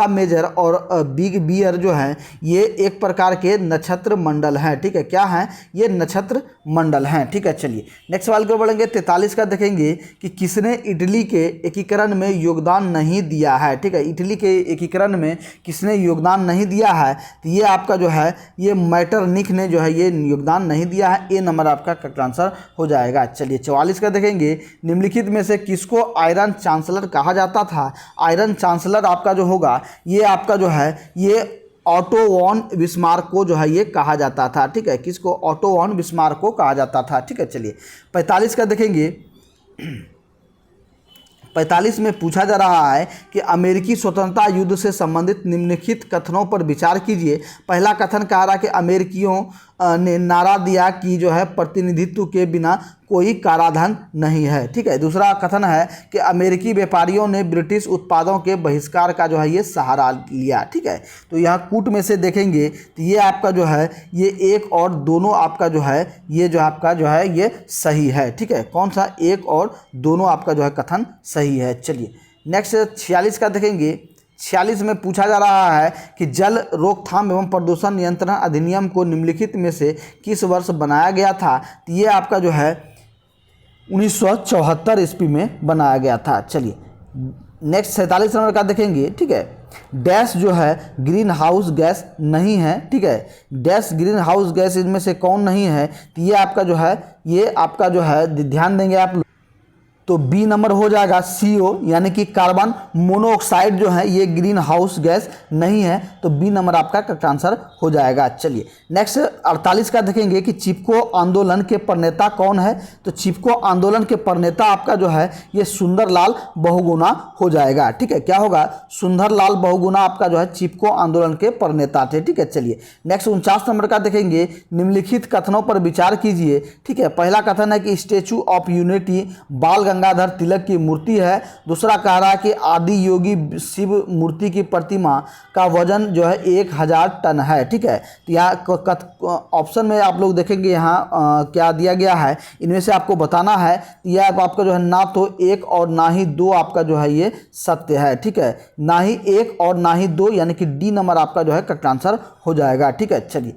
मेजर और बिग बियर जो है ये एक प्रकार के नक्षत्र मंडल हैं। ठीक है, क्या है? ये नक्षत्र मंडल हैं। ठीक है, चलिए नेक्स्ट सवाल की ओर बढ़ेंगे। 43 का देखेंगे कि किसने इटली के एकीकरण में योगदान नहीं दिया है? ठीक है, इटली के एकीकरण में किसने योगदान नहीं दिया है? तो ये आपका जो है ये मैटरनिख ने जो है ये योगदान नहीं दिया है। ए नंबर आपका करेक्ट आंसर हो जाएगा। चलिए 44 का देखेंगे। निम्नलिखित में से किसको आयरन चांसलर कहा जाता था? आयरन चांसलर आपका जो होगा ये आपका जो है ये ऑटो वॉन बिस्मार्क को जो है ये कहा जाता था। ठीक है, किसको? ऑटो वॉन बिस्मार्क को कहा जाता था। ठीक है, चलिए 45 का देखेंगे। 45 में पूछा जा रहा है कि अमेरिकी स्वतंत्रता युद्ध से संबंधित निम्नलिखित कथनों पर विचार कीजिए। पहला कथन कह रहा है कि अमेरिकियों ने नारा दिया कि जो है प्रतिनिधित्व के बिना कोई कराधान नहीं है। ठीक है, दूसरा कथन है कि अमेरिकी व्यापारियों ने ब्रिटिश उत्पादों के बहिष्कार का जो है ये सहारा लिया। ठीक है, तो यहाँ कूट में से देखेंगे तो ये आपका जो है ये एक और दोनों आपका जो है ये जो आपका जो है ये सही है। ठीक है, कौन सा? एक और दोनों आपका जो है कथन सही है। चलिए नेक्स्ट 46 का देखेंगे। 46 में पूछा जा रहा है कि जल रोकथाम एवं प्रदूषण नियंत्रण अधिनियम को निम्नलिखित में से किस वर्ष बनाया गया था? तो ये आपका जो है 1974 ईस्वी में बनाया गया था। चलिए नेक्स्ट 47 नंबर का देखेंगे। ठीक है, डैश जो है ग्रीन हाउस गैस नहीं है। ठीक है, डैश ग्रीन हाउस गैस इनमें से कौन नहीं है? तो ये आपका जो है ये आपका जो है ध्यान देंगे आप तो बी नंबर हो जाएगा CO यानी कि कार्बन मोनोऑक्साइड जो है ये ग्रीन हाउस गैस नहीं है। तो बी नंबर आपका करेक्ट आंसर हो जाएगा। चलिए नेक्स्ट 48 का देखेंगे कि चिपको आंदोलन के प्रणेता कौन है? तो चिपको आंदोलन के प्रणेता आपका जो है ये सुंदरलाल बहुगुणा हो जाएगा। ठीक है, क्या होगा? सुंदरलाल बहुगुणा आपका जो है चिपको आंदोलन के प्रणेता थे। ठीक है, चलिए नेक्स्ट 49 नंबर का देखेंगे। निम्नलिखित कथनों पर विचार कीजिए। ठीक है, पहला कथन है कि स्टैचू ऑफ यूनिटी बाल गंगाधर तिलक की मूर्ति है। दूसरा कह रहा है कि आदि योगी शिव मूर्ति की प्रतिमा का वजन जो है 1000 टन है। ठीक है, तो यहाँ ऑप्शन में आप लोग देखेंगे यहाँ क्या दिया गया है, इनमें से आपको बताना है। यह आपका जो है ना तो 1 और ना ही 2 आपका जो है ये सत्य है। ठीक है, ना ही 1 और ना ही 2, यानी कि डी नंबर आपका जो है करेक्ट आंसर हो जाएगा। ठीक है, चलिए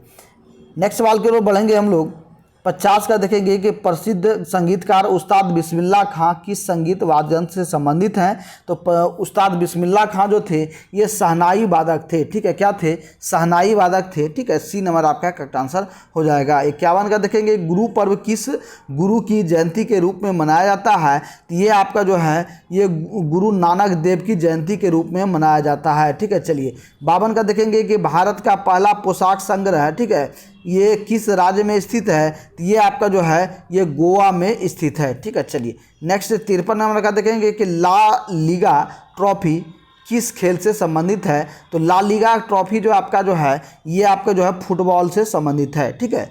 नेक्स्ट सवाल की ओर बढ़ेंगे हम लोग। 50 का देखेंगे कि प्रसिद्ध संगीतकार उस्ताद बिस्मिल्लाह खां किस संगीत वाद्य यंत्र से संबंधित हैं। तो उस्ताद बिस्मिल्लाह खां जो थे ये शहनाई वादक थे। ठीक है, क्या थे? शहनाई वादक थे। ठीक है, सी नंबर आपका करेक्ट आंसर हो जाएगा। 51 का देखेंगे गुरु पर्व किस गुरु की जयंती के रूप में मनाया जाता है। तो ये आपका जो है ये गुरु नानक देव की जयंती के रूप में मनाया जाता है। ठीक है, चलिए 52 का देखेंगे कि भारत का पहला पोशाक संग्रह, ठीक है, ये किस राज्य में स्थित है। तो ये आपका जो है ये गोवा में स्थित है। ठीक है, चलिए नेक्स्ट 53 नंबर का देखेंगे कि ला लीगा ट्रॉफी किस खेल से संबंधित है। तो ला लीगा ट्रॉफी जो आपका जो है ये आपका जो है फुटबॉल से संबंधित है। ठीक है,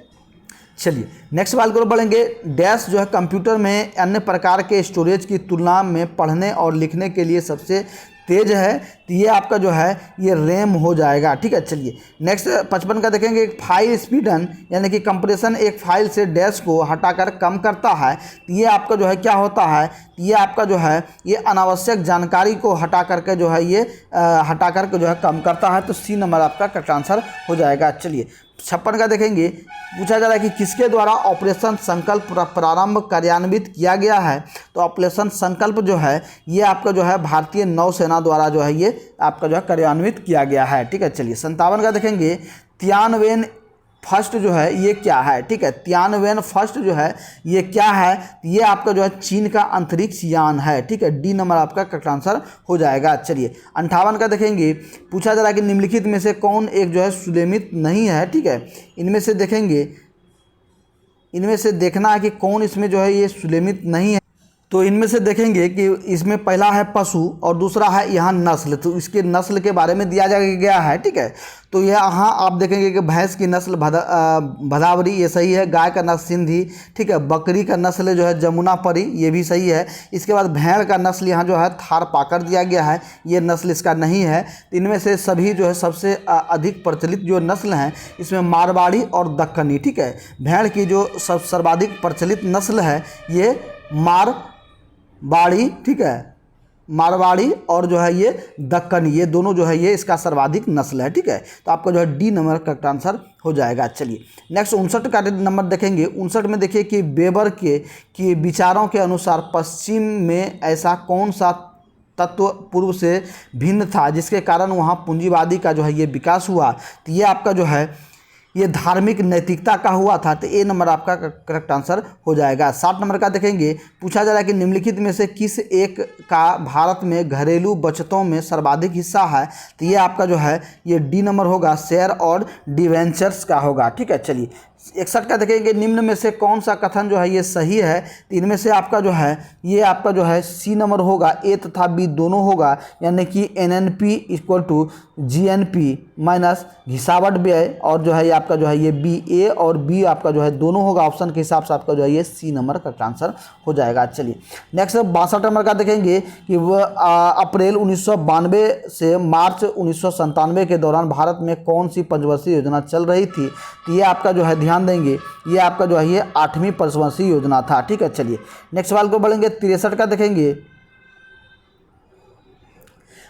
चलिए नेक्स्ट सवाल की ओर बढ़ेंगे। डैश जो है कंप्यूटर में अन्य प्रकार के स्टोरेज की तुलना में पढ़ने और लिखने के लिए सबसे तेज है। तो ये आपका जो है ये रैम हो जाएगा। ठीक है, चलिए नेक्स्ट 55 का देखेंगे। फाइल स्पीडन यानी कि कंप्रेशन एक फाइल से डैश को हटाकर कम करता है। तो ये आपका जो है क्या होता है, ये आपका जो है ये अनावश्यक जानकारी को हटा करके जो है ये हटा करके जो है कम करता है। तो सी नंबर आपका करेक्ट आंसर हो जाएगा। चलिए 56 का देखेंगे। पूछा जा रहा है कि किसके द्वारा ऑपरेशन संकल्प प्रारंभ कार्यान्वित किया गया है। तो ऑपरेशन संकल्प जो है ये आपका जो है भारतीय नौसेना द्वारा जो है ये आपका जो है कार्यान्वित किया गया है। ठीक है, चलिए 57 का देखेंगे। तियानवेन फर्स्ट जो है ये क्या है। ठीक है, तियानवेन फर्स्ट जो है ये क्या है, ये आपका जो है चीन का अंतरिक्ष यान है। ठीक है, डी नंबर आपका करेक्ट आंसर हो जाएगा। चलिए 58 का देखेंगे। पूछा जा रहा है कि निम्नलिखित में से कौन एक जो है सुलेमित नहीं है। ठीक है, इनमें से देखेंगे, इनमें से देखना है कि कौन इसमें जो है ये सुलेमित नहीं है। तो इनमें से देखेंगे कि इसमें पहला है पशु और दूसरा है यहाँ नस्ल। तो इसके नस्ल के बारे में दिया गया है। ठीक है, तो यहाँ आप देखेंगे कि भैंस की नस्ल भदावरी, ये सही है। गाय का नस्ल सिंधी। ठीक है, बकरी का नस्ल जो है जमुनापरी, ये भी सही है। इसके बाद भेड़ का नस्ल यहाँ जो है थार पाकर दिया गया है, ये नस्ल इसका नहीं है। इनमें से सभी जो है सबसे अधिक प्रचलित जो नस्ल हैं इसमें मारवाड़ी और दक्कनी। ठीक है, भेड़ की जो सर्वाधिक प्रचलित नस्ल है ये मारवाड़ी। ठीक है, मारवाड़ी और जो है ये दक्कनी, ये दोनों जो है ये इसका सर्वाधिक नस्ल है। ठीक है, तो आपका जो है डी नंबर करेक्ट आंसर हो जाएगा। चलिए नेक्स्ट 59 का नंबर देखेंगे। 59 में देखिए कि बेबर के विचारों के अनुसार पश्चिम में ऐसा कौन सा तत्व पूर्व से भिन्न था जिसके कारण वहाँ पूंजीवादी का जो है ये विकास हुआ। तो ये आपका जो है ये धार्मिक नैतिकता का हुआ था। तो ए नंबर आपका करेक्ट आंसर हो जाएगा। 60 नंबर का देखेंगे। पूछा जा रहा है कि निम्नलिखित में से किस एक का भारत में घरेलू बचतों में सर्वाधिक हिस्सा है। तो ये आपका जो है ये डी नंबर होगा, शेयर और डिवेंचर्स का होगा। ठीक है, चलिए 61 का देखेंगे। निम्न में से कौन सा कथन जो है ये सही है। तो इनमें से आपका जो है ये आपका जो है सी नंबर होगा, ए तथा बी दोनों होगा, यानी कि NNP equal to GNP minus घिसावट व्यय, और जो है ये आपका जो है ये बी, ए और बी आपका जो है दोनों होगा। ऑप्शन के हिसाब से आपका जो है ये सी नंबर का आंसर हो जाएगा। चलिए नेक्स्ट 62 नंबर का देखेंगे कि वह अप्रैल 1992 से मार्च 1997 के दौरान भारत में कौन सी पंचवर्षीय योजना चल रही थी। तो ये आपका जो है ध्यान देंगे ये आपका जो है ये 8वीं पंचवर्षीय योजना था। ठीक है, चलिए नेक्स्ट सवाल को बढ़ेंगे। 63 का देखेंगे।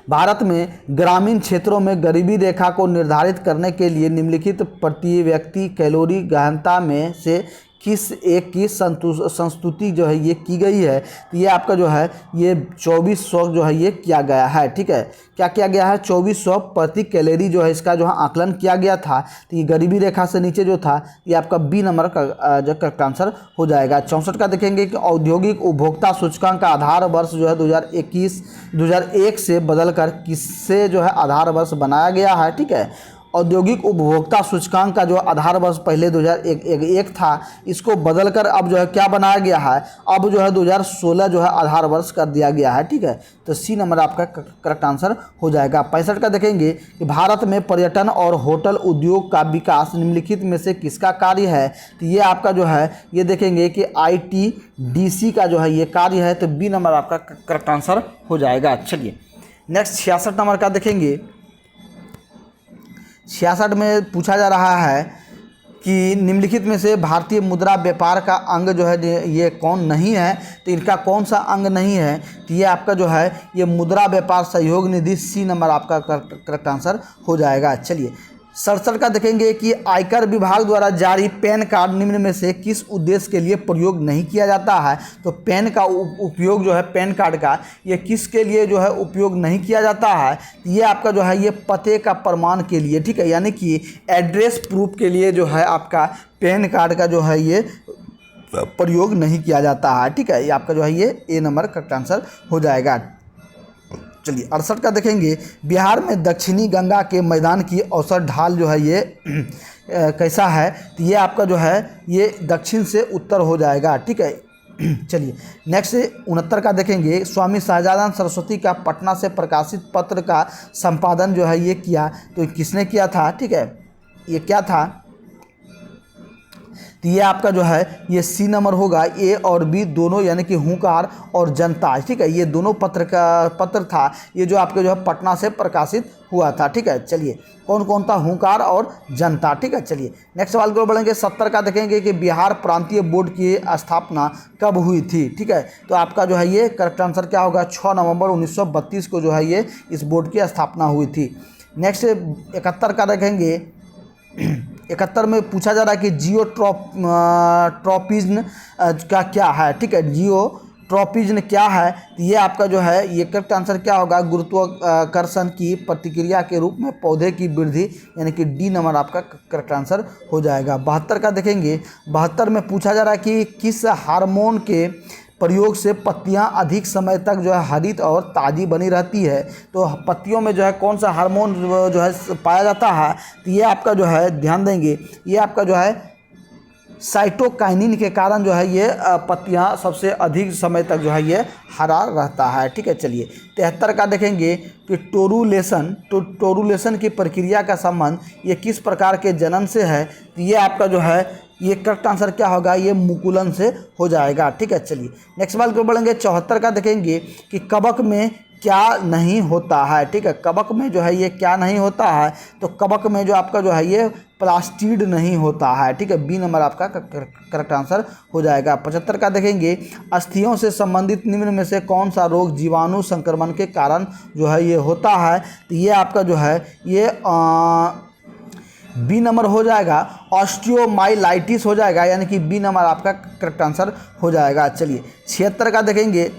भारत में ग्रामीण क्षेत्रों में गरीबी रेखा को निर्धारित करने के लिए निम्नलिखित प्रति व्यक्ति कैलोरी गहनता में से किस एक की संस्तुति जो है ये की गई है। तो ये आपका जो है ये 2400 जो है ये किया गया है। ठीक है, क्या किया गया है, 2400 प्रति कैलोरी जो है इसका जो है आकलन किया गया था। तो ये गरीबी रेखा से नीचे जो था ये आपका बी नंबर का जो करेक्ट आंसर हो जाएगा। 64 का देखेंगे कि औद्योगिक उपभोक्ता सूचकांक का आधार वर्ष जो है 2001 से बदलकर किससे जो है आधार वर्ष बनाया गया है। ठीक है, औद्योगिक उपभोक्ता सूचकांक का जो आधार वर्ष पहले 2001 था, इसको बदलकर अब जो है क्या बनाया गया है, अब जो है 2016 जो है आधार वर्ष कर दिया गया है। ठीक है, तो सी नंबर आपका करेक्ट आंसर हो जाएगा। 65 का देखेंगे कि भारत में पर्यटन और होटल उद्योग का विकास निम्नलिखित में से किसका कार्य है, तो ये आपका जो है ये देखेंगे कि ITDC का जो है ये कार्य है, तो बी नंबर आपका करेक्ट आंसर हो जाएगा। चलिए नेक्स्ट 66 नंबर का देखेंगे। 66 में पूछा जा रहा है कि निम्नलिखित में से भारतीय मुद्रा व्यापार का अंग जो है ये कौन नहीं है, तो इनका कौन सा अंग नहीं है, तो ये आपका जो है ये मुद्रा व्यापार सहयोग निधि, सी नंबर आपका करेक्ट आंसर हो जाएगा। चलिए 67 का देखेंगे कि आयकर विभाग द्वारा जारी पैन कार्ड निम्न में से किस उद्देश्य के लिए प्रयोग नहीं किया जाता है, तो पैन का उपयोग जो है पैन कार्ड का ये किसके लिए जो है उपयोग नहीं किया जाता है, ये आपका जो है ये पते का प्रमाण के लिए। ठीक है, यानी कि एड्रेस प्रूफ के लिए जो है आपका पैन कार्ड का जो है ये प्रयोग नहीं किया जाता है। ठीक है, ये आपका जो है ये ए नंबर करेक्ट आंसर हो जाएगा। चलिए 68 का देखेंगे, बिहार में दक्षिणी गंगा के मैदान की औसत ढाल जो है ये कैसा है, तो ये आपका जो है ये दक्षिण से उत्तर हो जाएगा। ठीक है, चलिए नेक्स्ट 69 का देखेंगे, स्वामी सहजानंद सरस्वती का पटना से प्रकाशित पत्र का संपादन जो है ये किया, तो किसने किया था। ठीक है, ये क्या था, तो ये आपका जो है ये सी नंबर होगा। ए और बी दोनों यानी कि हुंकार और जनता, ठीक है, ये दोनों पत्र था, ये जो आपके जो है पटना से प्रकाशित हुआ था। ठीक है, चलिए कौन कौन था, हुंकार और जनता। ठीक है, चलिए नेक्स्ट सवाल को बढ़ेंगे। 70 का देखेंगे कि बिहार प्रांतीय बोर्ड की स्थापना कब हुई थी। ठीक है, तो आपका जो है ये करेक्ट आंसर क्या होगा, 6 नवंबर 1932 को जो है ये इस बोर्ड की स्थापना हुई थी। नेक्स्ट 71 का देखेंगे। 71 में पूछा जा रहा है कि जियोट्रॉपिज्म का क्या है। ठीक है, जियोट्रॉपिज्म क्या है, तो ये आपका जो है ये करेक्ट आंसर क्या होगा, गुरुत्वाकर्षण की प्रतिक्रिया के रूप में पौधे की वृद्धि, यानी कि डी नंबर आपका करेक्ट आंसर हो जाएगा। 72 का देखेंगे। 72 में पूछा जा रहा है कि किस हार्मोन के प्रयोग से पत्तियां अधिक समय तक जो है हरित और ताज़ी बनी रहती है, तो पत्तियों में जो है कौन सा हार्मोन जो है पाया जाता है, तो ये आपका जो है ध्यान देंगे, ये आपका जो है साइटोकाइनिन के कारण जो है ये पत्तियां सबसे अधिक समय तक जो है ये हरा रहता है। ठीक है, चलिए 73 का देखेंगे कि टोरुलेशन की प्रक्रिया का संबंध ये किस प्रकार के जनन से है, तो ये आपका जो है ये करेक्ट आंसर क्या होगा, ये मुकुलन से हो जाएगा। ठीक है, चलिए नेक्स्ट सवाल को बढ़ेंगे। 74 का देखेंगे कि कवक में क्या नहीं होता है। ठीक है, कवक में जो है ये क्या नहीं होता है, तो कवक में जो आपका जो है ये प्लास्टिड नहीं होता है। ठीक है, बी नंबर आपका करेक्ट आंसर हो जाएगा। 75 का देखेंगे, अस्थियों से संबंधित निम्न में से कौन सा रोग जीवाणु संक्रमण के कारण जो है ये होता है, तो ये आपका जो है ये बी नंबर हो जाएगा, ऑस्टियोमाइलाइटिस हो जाएगा, यानी कि बी नंबर आपका करेक्ट आंसर हो जाएगा। चलिए 76 का देखेंगे।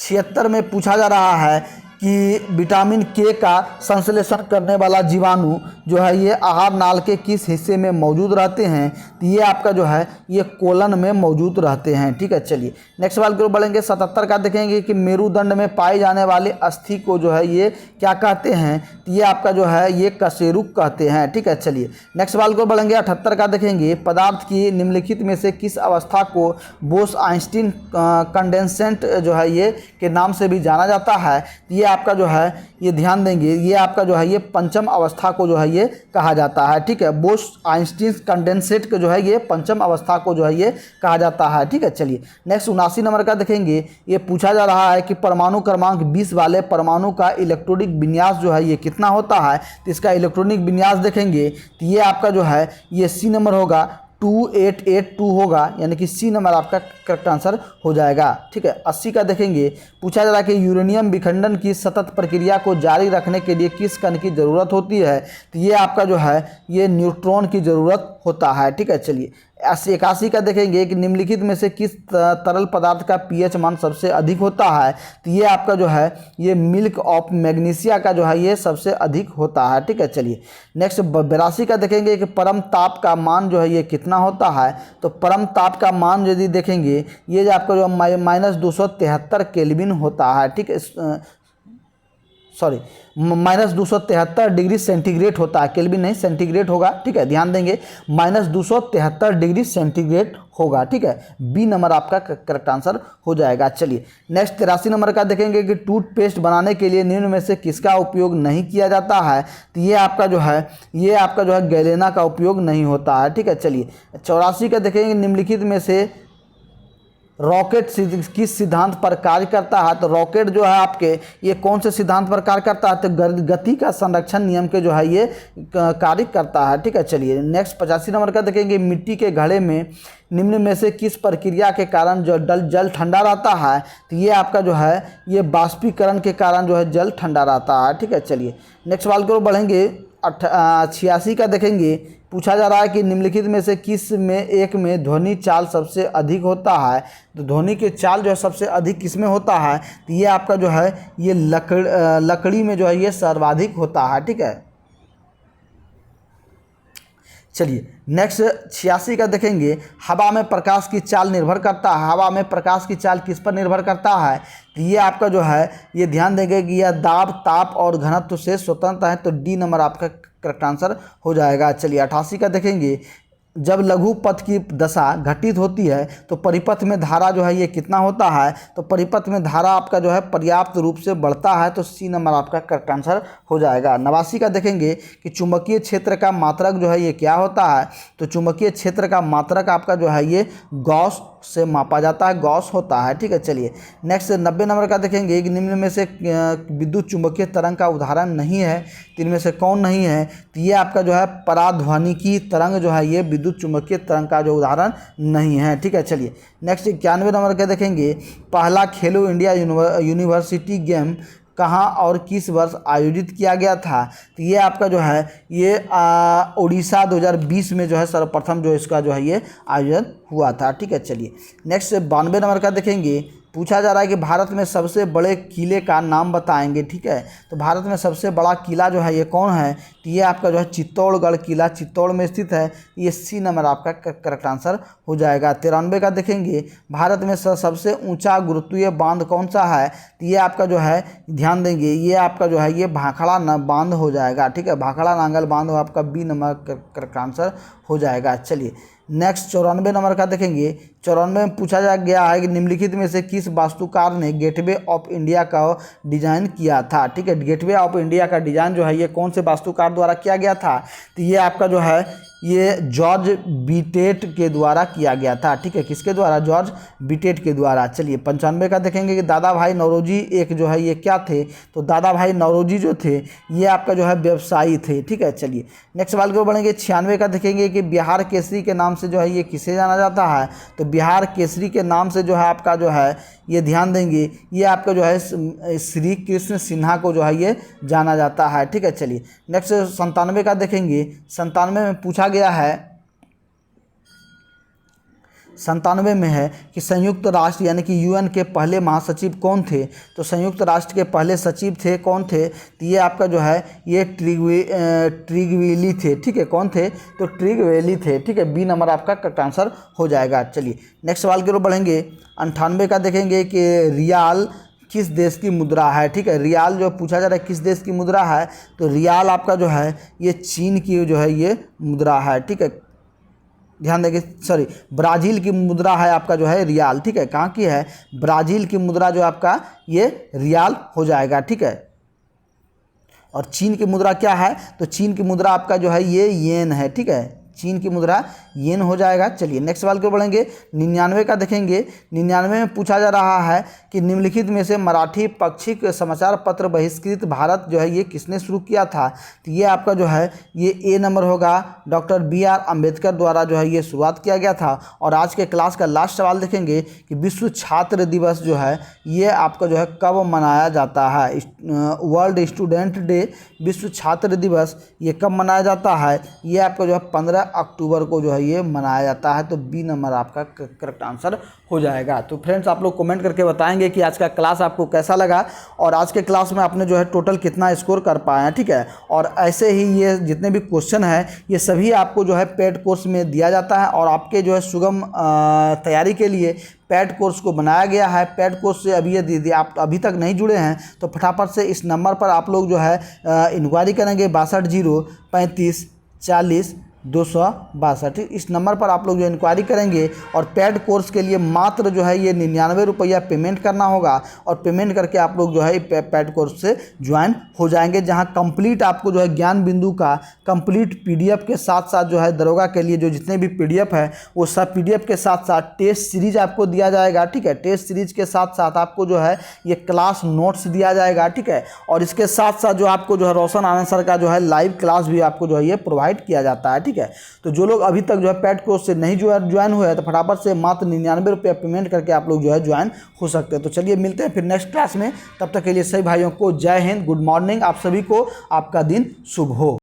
76 में पूछा जा रहा है कि विटामिन के का संश्लेषण करने वाला जीवाणु जो है ये आहार नाल के किस हिस्से में मौजूद रहते हैं, तो ये आपका जो है ये कोलन में मौजूद रहते हैं। ठीक है, चलिए नेक्स्ट सवाल को बढ़ेंगे। 77 का देखेंगे कि मेरुदंड में पाए जाने वाले अस्थि को जो है ये क्या कहते हैं, तो ये आपका जो है ये कशेरुक कहते हैं। ठीक है, चलिए नेक्स्ट सवाल को बढ़ेंगे। 78 का देखेंगे, पदार्थ की निम्नलिखित में से किस अवस्था को बोस-आइंस्टीन कंडेंसेंट जो है ये के नाम से भी जाना जाता है, ये आपका जो है ये ध्यान देंगे, ये आपका जो है ये पंचम अवस्था को जो है ये कहा जाता है। ठीक है, बोस-आइंस्टीन कंडेंसेट को जो है ये पंचम अवस्था को जो है ये कहा जाता है। ठीक है, चलिए नेक्स्ट 79 नंबर का देखेंगे। ये पूछा जा रहा है कि परमाणु क्रमांक 20 वाले परमाणु का इलेक्ट्रॉनिक विन्यास जो है ये कितना होता है, तो इसका इलेक्ट्रॉनिक विन्यास देखेंगे, तो ये आपका जो है ये सी नंबर होगा, 2882 होगा, यानी कि सी नंबर आपका करेक्ट आंसर हो जाएगा। ठीक है, 80 का देखेंगे। पूछा जा रहा है कि यूरेनियम विखंडन की सतत प्रक्रिया को जारी रखने के लिए किस कण की ज़रूरत होती है, तो ये आपका जो है ये न्यूट्रॉन की ज़रूरत होता है। ठीक है, चलिए 81 का देखेंगे कि निम्नलिखित में से किस तरल पदार्थ का पीएच मान सबसे अधिक होता है, तो ये आपका जो है ये मिल्क ऑफ मैग्नीशिया का जो है ये सबसे अधिक होता है। ठीक है, चलिए नेक्स्ट 82 का देखेंगे कि परम ताप का मान जो है ये कितना होता है, तो परम ताप का मान यदि देखेंगे ये जो आपका जो -273 केल्विन होता है। ठीक है, सॉरी -273 डिग्री सेंटीग्रेड होता है, केल्विन नहीं सेंटीग्रेड होगा, ठीक है, ध्यान देंगे, -273 डिग्री सेंटीग्रेड होगा, ठीक है। बी नंबर आपका करेक्ट आंसर हो जाएगा। चलिए नेक्स्ट 83 नंबर का देखेंगे कि टूथपेस्ट बनाने के लिए निम्न में से किसका उपयोग नहीं किया जाता है, तो ये आपका जो है गैलेना का उपयोग नहीं होता है, ठीक है। चलिए 84 का देखेंगे निम्नलिखित में से रॉकेट किस सिद्धांत पर कार्य करता है, तो रॉकेट जो है आपके ये कौन से सिद्धांत पर कार्य करता है, तो गति का संरक्षण नियम के जो है ये कार्य करता है, ठीक है। चलिए नेक्स्ट 85 नंबर का देखेंगे मिट्टी के घड़े में निम्न में से किस प्रक्रिया के कारण जो जल ठंडा रहता है, तो ये आपका जो है ये बाष्पीकरण के कारण जो है जल ठंडा रहता है, ठीक है। चलिए नेक्स्ट सवाल की ओर बढ़ेंगे। 86 का देखेंगे, पूछा जा रहा है कि निम्नलिखित में से किस में एक में ध्वनि चाल सबसे अधिक होता है, तो ध्वनि के चाल जो है सबसे अधिक किस में होता है, तो ये आपका जो है ये लकड़ी में जो है ये सर्वाधिक होता है, ठीक है। चलिए नेक्स्ट 86 का देखेंगे, हवा में प्रकाश की चाल निर्भर करता है, हवा में प्रकाश की चाल किस पर निर्भर करता है, तो ये आपका जो है ये ध्यान देंगे कि यह दाब, ताप और घनत्व से स्वतंत्र है, तो डी नंबर आपका करेक्ट आंसर हो जाएगा। चलिए 88 का देखेंगे, जब लघु पथ की दशा घटित होती है तो परिपथ में धारा जो है ये कितना होता है, तो परिपथ में धारा आपका जो है पर्याप्त रूप से बढ़ता है, तो सी नंबर आपका करेक्ट आंसर हो जाएगा। 89 का देखेंगे कि चुंबकीय क्षेत्र का मात्रक जो है ये क्या होता है, तो चुंबकीय क्षेत्र का मात्रक आपका जो है ये गॉस से मापा जाता है, गॉस होता है, ठीक है। चलिए नेक्स्ट 90 नंबर का देखेंगे कि निम्न में से विद्युत चुंबकीय तरंग का उदाहरण नहीं है, तो इनमें से कौन नहीं है, तो ये आपका जो है पराध्वनिकी तरंग जो है ये विद्युत चुंबकीय तरंग का जो उदाहरण नहीं है, ठीक है। चलिए नेक्स्ट 91 नंबर का देखेंगे, पहला खेलो इंडिया यूनिवर्सिटी गेम कहाँ और किस वर्ष आयोजित किया गया था, तो ये आपका जो है ये उड़ीसा 2020 में जो है सर्वप्रथम जो इसका जो है ये आयोजन हुआ था, ठीक है। चलिए नेक्स्ट 92 नंबर का देखेंगे, पूछा जा रहा है कि भारत में सबसे बड़े किले का नाम बताएंगे, ठीक है। तो भारत में सबसे बड़ा किला जो है ये कौन है, तो ये आपका जो है चित्तौड़गढ़ किला चित्तौड़ में स्थित है, ये सी नंबर आपका करेक्ट आंसर हो जाएगा। 93 का देखेंगे, भारत में सबसे ऊंचा गुरुत्वीय बांध कौन सा है, तो ये आपका जो है ध्यान देंगे ये आपका जो है ये भाखड़ा बांध हो जाएगा, ठीक है। भाखड़ा नांगल बांध आपका बी नंबर करेक्ट आंसर हो जाएगा। चलिए नेक्स्ट 94 नंबर का देखेंगे, 94 में पूछा जा गया है कि निम्नलिखित में से किस वास्तुकार ने गेटवे ऑफ इंडिया का डिजाइन किया था, ठीक है। गेटवे ऑफ इंडिया का डिजाइन जो है ये कौन से वास्तुकार द्वारा किया गया था, तो ये आपका जो है ये जॉर्ज बीटेट के द्वारा किया गया था, ठीक है। किसके द्वारा, जॉर्ज बीटेट के द्वारा। चलिए 95 का देखेंगे कि दादा भाई नौरोजी एक जो है ये क्या थे, तो दादा भाई नौरोजी जो थे ये आपका जो है व्यवसायी थे, ठीक है। चलिए नेक्स्ट सवाल की ओर बढ़ेंगे। 96 का देखेंगे कि बिहार केसरी के नाम से जो है ये किसे जाना जाता है, तो बिहार केसरी के नाम से जो है आपका जो है ये ध्यान देंगे ये आपका जो है श्री कृष्ण सिन्हा को जो है ये जाना जाता है, ठीक है। चलिए नेक्स्ट 97 का देखेंगे, 97 में पूछा गया है 97 में है कि संयुक्त राष्ट्र यानी कि यूएन के पहले महासचिव कौन थे, तो संयुक्त राष्ट्र के पहले सचिव थे कौन थे, तो ये आपका जो है ये ट्रिगवेली थे, ठीक है। कौन थे, तो ट्रिगवेली थे, ठीक है। बी नंबर आपका करेक्ट आंसर हो जाएगा। चलिए नेक्स्ट सवाल की ओर बढ़ेंगे। 98 का देखेंगे कि रियाल किस देश की मुद्रा है, ठीक है। रियाल जो पूछा जा रहा है किस देश की मुद्रा है, तो रियाल आपका जो है ये चीन की जो है ये मुद्रा है, ठीक है। ध्यान देंगे, सॉरी ब्राज़ील की मुद्रा है आपका जो है रियाल, ठीक है। कहाँ की है, ब्राज़ील की मुद्रा जो आपका ये रियाल हो जाएगा, ठीक है। और चीन की मुद्रा क्या है, तो चीन की मुद्रा आपका जो है ये येन है, ठीक है। चीन की मुद्रा येन हो जाएगा। चलिए नेक्स्ट सवाल को बढ़ेंगे। 99 का देखेंगे। 99 में पूछा जा रहा है कि निम्नलिखित में से मराठी पाक्षिक समाचार पत्र बहिष्कृत भारत जो है ये किसने शुरू किया था, तो ये आपका जो है ये ए नंबर होगा, डॉक्टर BR अम्बेडकर द्वारा जो है ये शुरुआत किया गया था। और आज के क्लास का लास्ट सवाल देखेंगे कि विश्व छात्र दिवस जो है ये आपका जो है कब मनाया जाता है, वर्ल्ड स्टूडेंट डे विश्व छात्र दिवस ये कब मनाया जाता है, ये आपका जो है 15 अक्टूबर को जो है ये मनाया जाता है। तो बी नंबर आपका करेक्ट आंसर हो जाएगा। तो फ्रेंड्स आप लोग कमेंट करके बताएंगे कि आज का क्लास आपको कैसा लगा और आज के क्लास में आपने जो है टोटल कितना स्कोर कर पाए हैं, ठीक है। और ऐसे ही ये जितने भी क्वेश्चन हैं ये सभी आपको जो है पेड कोर्स में दिया जाता है और आपके जो है सुगम तैयारी के लिए पेड कोर्स को बनाया गया है। पेड कोर्स से अभी यदि आप अभी तक नहीं जुड़े हैं तो फटाफट से इस नंबर पर आप लोग जो है इंक्वायरी करेंगे 6205340262। इस नंबर पर आप लोग जो इंक्वायरी करेंगे और पेड कोर्स के लिए मात्र जो है ये 99 रुपया पेमेंट करना होगा और पेमेंट करके आप लोग जो है पेड कोर्स से ज्वाइन हो जाएंगे, जहां कंप्लीट आपको जो है ज्ञान बिंदु का कंप्लीट पीडीएफ के साथ साथ जो है दरोगा के लिए जो जितने भी पीडीएफ है वो सब पीडीएफ के साथ साथ टेस्ट सीरीज आपको दिया जाएगा, ठीक है। टेस्ट सीरीज के साथ साथ आपको जो है ये क्लास नोट्स दिया जाएगा, ठीक है। और इसके साथ साथ जो आपको जो है रोशन आनंद सर का जो है लाइव क्लास भी आपको जो है ये प्रोवाइड किया जाता है, ठीक है। तो जो लोग अभी तक जो है पेड कोर्स से नहीं ज्वाइन हुए हैं तो फटाफट से मात्र 99 रुपया पेमेंट करके आप लोग जो है ज्वाइन हो सकते हैं। तो चलिए मिलते हैं फिर नेक्स्ट क्लास में, तब तक के लिए सभी भाइयों को जय हिंद, गुड मॉर्निंग। आप सभी को आपका दिन शुभ हो।